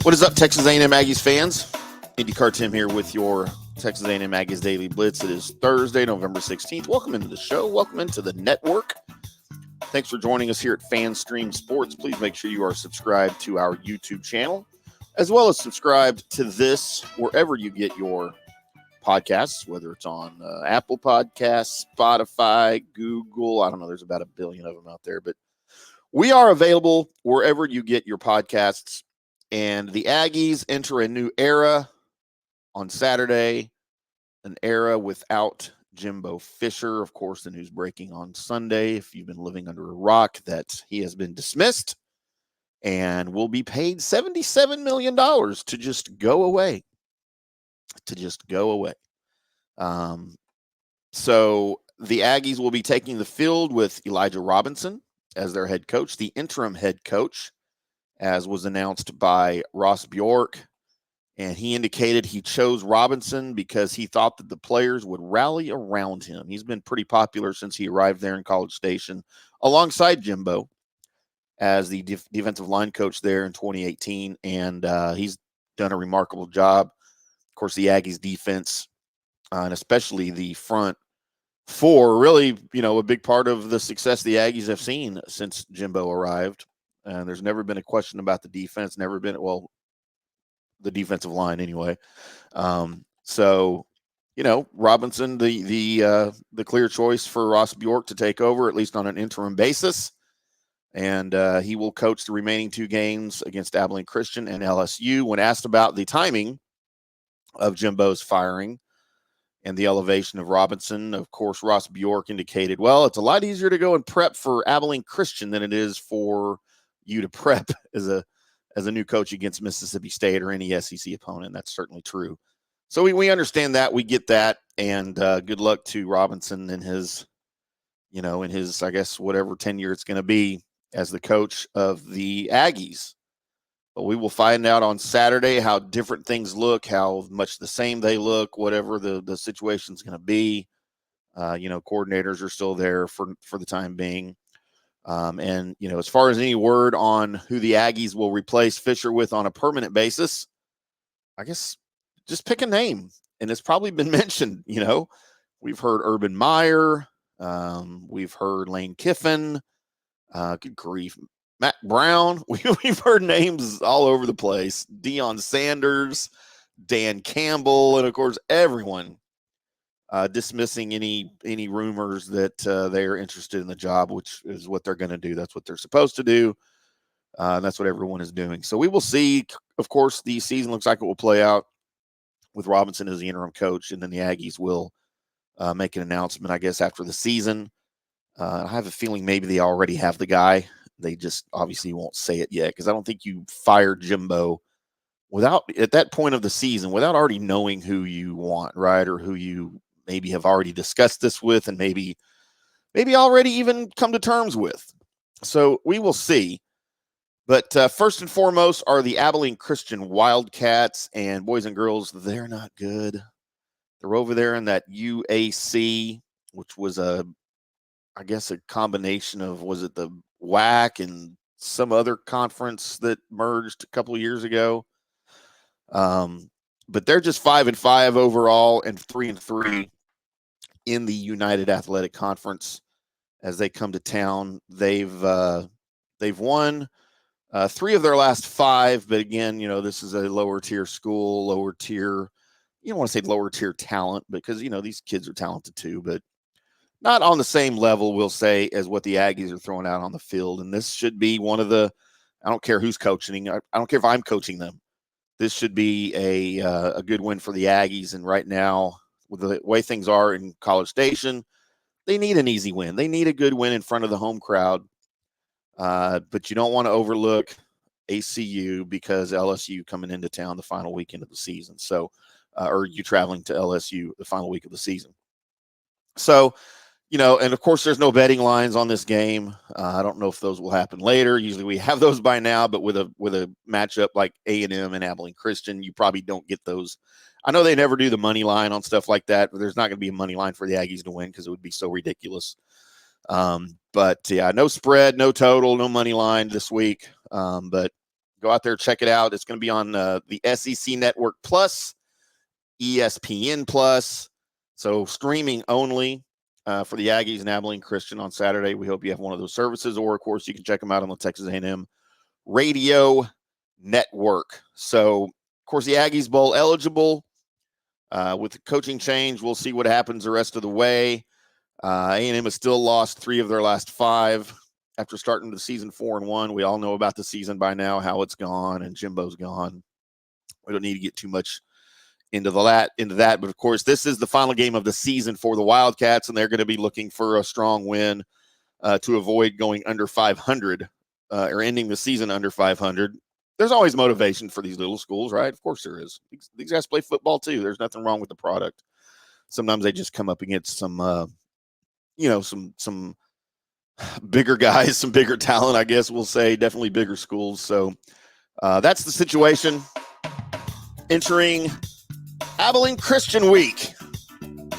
What is up, Texas A&M Aggies fans? IndyCar Timm here with your Texas A&M Aggies Daily Blitz. It is Thursday, November 16th. Welcome into the show. Welcome into the network. Thanks for joining us here at FanStream Sports. Please make sure you are subscribed to our YouTube channel, as well as subscribed to this wherever you get your podcasts, whether it's on Apple Podcasts, Spotify, Google. I don't know. There's about a billion of them out there, but we are available wherever you get your podcasts. And the Aggies enter a new era on Saturday, an era without Jimbo Fischer. Of course, the news breaking on Sunday, if you've been living under a rock, that he has been dismissed and will be paid $77 million to just go away. So the Aggies will be taking the field with Elijah Robinson as their head coach, the interim head coach, as was announced by Ross Bjork. And he indicated he chose Robinson because he thought that the players would rally around him. He's been pretty popular since he arrived there in College Station alongside Jimbo as the defensive line coach there in 2018. And he's done a remarkable job. Of course, the Aggies defense, and especially the front four, really, a big part of the success the Aggies have seen since Jimbo arrived. And there's never been a question about the defense, the defensive line anyway. So, Robinson, the clear choice for Ross Bjork to take over, at least on an interim basis. And he will coach the remaining two games against Abilene Christian and LSU. When asked about the timing of Jimbo's firing and the elevation of Robinson, of course, Ross Bjork indicated, well, it's a lot easier to go and prep for Abilene Christian than it is for you to prep as a new coach against Mississippi State or any SEC opponent. That's certainly true. So we understand that. We get that. And good luck to Robinson in his, I guess, whatever tenure it's going to be as the coach of the Aggies. But we will find out on Saturday how different things look, how much the same they look, whatever the situation's going to be. Coordinators are still there for the time being. And as far as any word on who the Aggies will replace Fischer with on a permanent basis, I guess just pick a name. And it's probably been mentioned, we've heard Urban Meyer. We've heard Lane Kiffin. Good grief. Matt Brown. We've heard names all over the place. Deion Sanders, Dan Campbell, and of course, everyone dismissing any rumors that they are interested in the job, which is what they're going to do. That's what they're supposed to do. That's what everyone is doing. So we will see. Of course, the season looks like it will play out with Robinson as the interim coach, and then the Aggies will make an announcement, I guess, after the season. I have a feeling maybe they already have the guy. They just obviously won't say it yet because I don't think you fire Jimbo at that point of the season without already knowing who you want, right, or who you maybe have already discussed this with and maybe already even come to terms with. So we will see. But first and foremost are the Abilene Christian Wildcats, and boys and girls, they're not good. They're over there in that UAC, which was a combination of, was it the WAC and some other conference that merged a couple of years ago. But they're just 5-5 overall and 3-3 in the United Athletic Conference as they come to town. They've won 3 of their last 5, but again, this is a lower tier school, lower tier. You don't want to say lower tier talent because these kids are talented too, but not on the same level, we'll say, as what the Aggies are throwing out on the field. And this should be one of the. I don't care who's coaching. I don't care if I'm coaching them. This should be a good win for the Aggies. And right now, with the way things are in College Station, they need an easy win. They need a good win in front of the home crowd. But you don't want to overlook ACU because LSU coming into town the final weekend of the season. So, or you traveling to LSU the final week of the season. So, and of course, there's no betting lines on this game. I don't know if those will happen later. Usually we have those by now, but with a matchup like A&M and Abilene Christian, you probably don't get those. I know they never do the money line on stuff like that, but there's not going to be a money line for the Aggies to win because it would be so ridiculous. But yeah, no spread, no total, no money line this week. But Go out there, check it out. It's going to be on the SEC Network Plus, ESPN Plus. So streaming only for the Aggies and Abilene Christian on Saturday. We hope you have one of those services, or of course you can check them out on the Texas A&M Radio Network. So, of course, the Aggies Bowl eligible. With the coaching change, we'll see what happens the rest of the way. A&M has still lost 3 of their last 5 after starting the season 4-1. We all know about the season by now, how it's gone, and Jimbo's gone. We don't need to get too much into that. But, of course, this is the final game of the season for the Wildcats, and they're going to be looking for a strong win to avoid going under 500 or ending the season under 500. There's always motivation for these little schools, right? Of course there is. These guys play football too. There's nothing wrong with the product. Sometimes they just come up against some bigger guys, some bigger talent, I guess we'll say, definitely bigger schools. So that's the situation entering Abilene Christian Week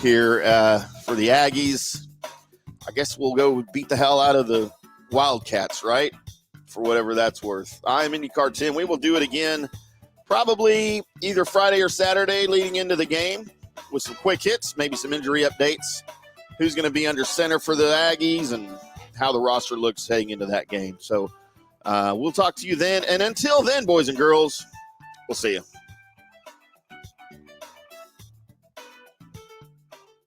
here for the Aggies. I guess we'll go beat the hell out of the Wildcats, right? For whatever that's worth. I'm IndyCar Timm. We will do it again probably either Friday or Saturday leading into the game with some quick hits, maybe some injury updates, who's going to be under center for the Aggies, and how the roster looks heading into that game. So we'll talk to you then. And until then, boys and girls, we'll see you.